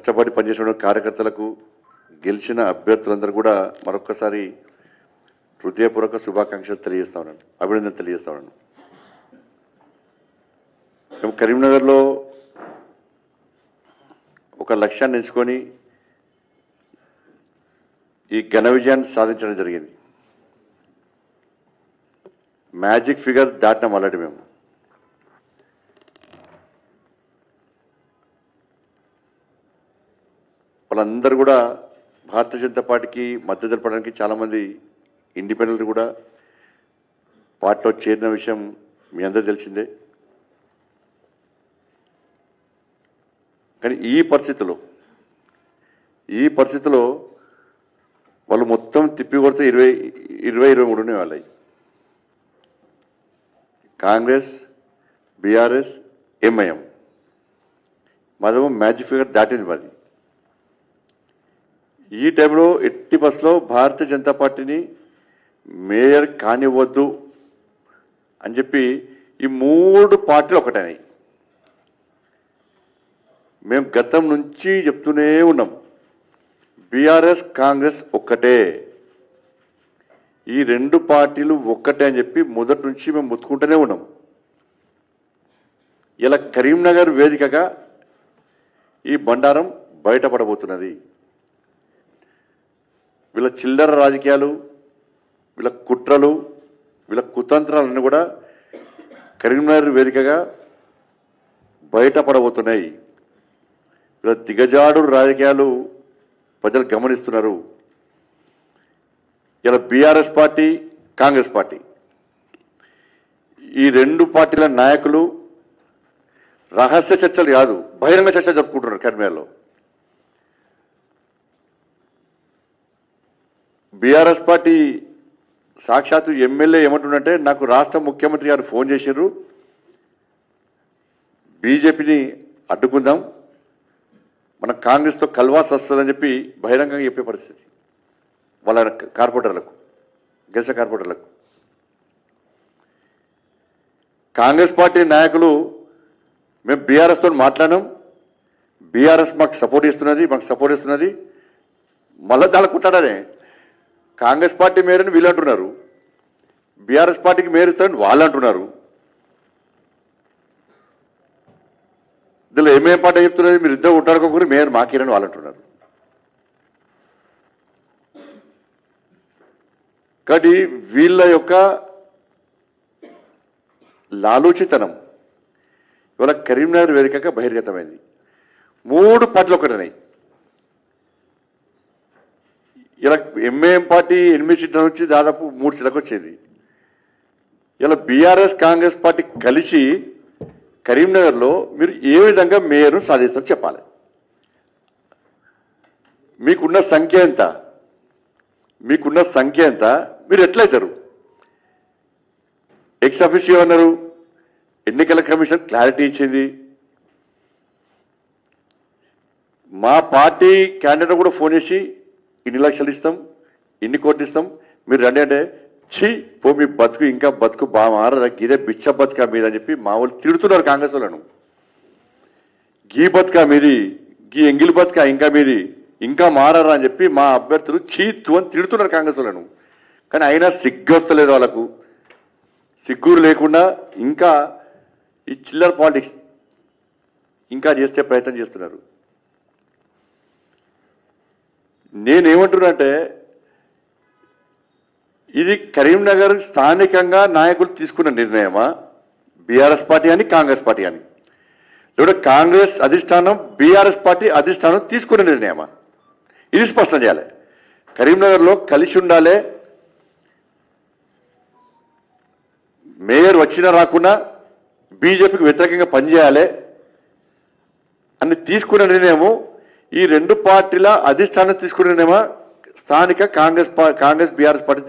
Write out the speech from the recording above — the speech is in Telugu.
కష్టపడి పనిచేసిన కార్యకర్తలకు గెలిచిన అభ్యర్థులందరూ కూడా మరొక్కసారి హృదయపూర్వక శుభాకాంక్షలు తెలియజేస్తా ఉన్నాను, అభినందనలు తెలియజేస్తా ఉన్నాను. కరీంనగర్లో ఒక లక్ష్యాన్ని ఎంచుకొని ఈ ఘన విజయాన్ని సాధించడం జరిగింది. మ్యాజిక్ ఫిగర్ దాటినాం ఆల్రెడీ మేము. వాళ్ళందరూ కూడా భారతీయ జనతా పార్టీకి మద్దతు తెలపడానికి చాలామంది ఇండిపెండెంట్ కూడా పార్టీలో చేరిన విషయం మీ అందరూ తెలిసిందే. కానీ ఈ పరిస్థితిలో వాళ్ళు మొత్తం తిప్పి కొడితే 23 వాళ్ళవి. కాంగ్రెస్, బీఆర్ఎస్, ఎంఐఎం మాదేమో మ్యాజిక్ ఫిగర్ దాటింది మాది. ఈ టైంలో 80% భారతీయ జనతా పార్టీని మేయర్ కానివ్వద్దు అని చెప్పి ఈ 3 పార్టీలు ఒకటైనాయి. మేము గతం నుంచి చెప్తూనే ఉన్నాం, బీఆర్ఎస్ కాంగ్రెస్ ఒక్కటే, ఈ 2 పార్టీలు ఒక్కటే అని చెప్పి మొదటి నుంచి మేము ముత్తుకుంటూనే ఉన్నాం. ఇలా కరీంనగర్ వేదికగా ఈ బండారం బయటపడబోతున్నది. వీళ్ళ చిల్లర రాజకీయాలు, వీళ్ళ కుట్రలు, వీళ్ళ కుతంత్రాలన్నీ కూడా కరీంనగర్ వేదికగా బయటపడబోతున్నాయి. వీళ్ళ దిగజాడు రాజకీయాలు ప్రజలు గమనిస్తున్నారు. ఇలా బీఆర్ఎస్ పార్టీ, కాంగ్రెస్ పార్టీ ఈ 2 పార్టీల నాయకులు రహస్య చర్చలు కాదు, బహిరంగ చర్చలు జరుపుకుంటున్నారు కరీంనగర్లో. బీఆర్ఎస్ పార్టీ సాక్షాత్తు ఎమ్మెల్యే ఏమంటుండంటే, నాకు రాష్ట్ర ముఖ్యమంత్రి గారు ఫోన్ చేశారు, బీజేపీని అడ్డుకుందాం, మన కాంగ్రెస్తో కల్వాస్ వస్తుందని చెప్పి బహిరంగంగా చెప్పే పరిస్థితి వాళ్ళ కార్పొరేటర్లకు, గెలిచిన కార్పొరేటర్లకు. కాంగ్రెస్ పార్టీ నాయకులు మేము బీఆర్ఎస్తో మాట్లాడినాం, బీఆర్ఎస్ మాకు సపోర్ట్ ఇస్తున్నది, మళ్ళా దాళ్ళకుంటాడనే కాంగ్రెస్ పార్టీ మేయర్ని వీళ్ళు అంటున్నారు, బీఆర్ఎస్ పార్టీకి మేయర్ ఇస్తారని వాళ్ళు అంటున్నారు. ఇందులో ఏమేం పార్టీ చెప్తున్నది, మీరు ఇద్దరు ఉంటాడుకోకూరి మేయర్ మాకేరని వాళ్ళు అంటున్నారు. కాబట్టి వీళ్ళ యొక్క లాలూచితనం ఇవాళ కరీంనగర్ వేదికగా బహిర్గతమైంది. 3 పార్టీలు ఒకటనే. ఇలా ఎంఐఎం పార్టీ 8 సీట్ల నుంచి దాదాపు 3 సీట్లకు వచ్చేది. ఇలా బీఆర్ఎస్ కాంగ్రెస్ పార్టీ కలిసి కరీంనగర్లో మీరు ఏ విధంగా మేయర్ను సాధిస్తారో చెప్పాలి. మీకున్న సంఖ్య ఎంత, మీరు ఎట్లయితారు? ఎక్స్ అఫీషియో అన్నారు, ఎన్నికల కమిషన్ క్లారిటీ ఇచ్చింది. మా పార్టీ క్యాండిడేట్ కూడా ఫోన్ చేసి ఇన్ని లక్షలు ఇస్తాం, ఇన్ని కోట్లు ఇస్తాం, మీరు రండి అంటే, ఛీ పో మీ బతుకు ఇంకా బతుకు బాగా మారదా, గీదే బిచ్చ బతుకా మీద అని చెప్పి మా వాళ్ళు తిడుతున్నారు కాంగ్రెస్ వాళ్ళను. గీ బతుకా మీది, గీ ఎంగిలి బతుకా ఇంకా మీది, ఇంకా మారరా అని చెప్పి మా అభ్యర్థులు చీతు అని తిడుతున్నారు కాంగ్రెస్ వాళ్ళను. కానీ అయినా సిగ్గొస్తలేదు వాళ్ళకు. సిగ్గురు లేకుండా ఇంకా ఈ చిల్లర పాలిటిక్స్ ఇంకా చేసే ప్రయత్నం చేస్తున్నారు. నేనేమంటున్నానంటే, ఇది కరీంనగర్ స్థానికంగా నాయకులు తీసుకున్న నిర్ణయమా, బీఆర్ఎస్ పార్టీ అని కాంగ్రెస్ పార్టీ అని, లేదా కాంగ్రెస్ అధిష్టానం బీఆర్ఎస్ పార్టీ అధిష్టానం తీసుకున్న నిర్ణయమా? ఇది స్పష్టం చేయాలి. కరీంనగర్లో కలిసి ఉండాలి, మేయర్ వచ్చినా రాకుండా బీజేపీకి వ్యతిరేకంగా పనిచేయాలి అని తీసుకున్న నిర్ణయము ఈ 2 పార్టీల అధిష్టానం తీసుకున్న నిర్ణయమా, స్థానిక కాంగ్రెస్ బీఆర్ఎస్ పార్టీ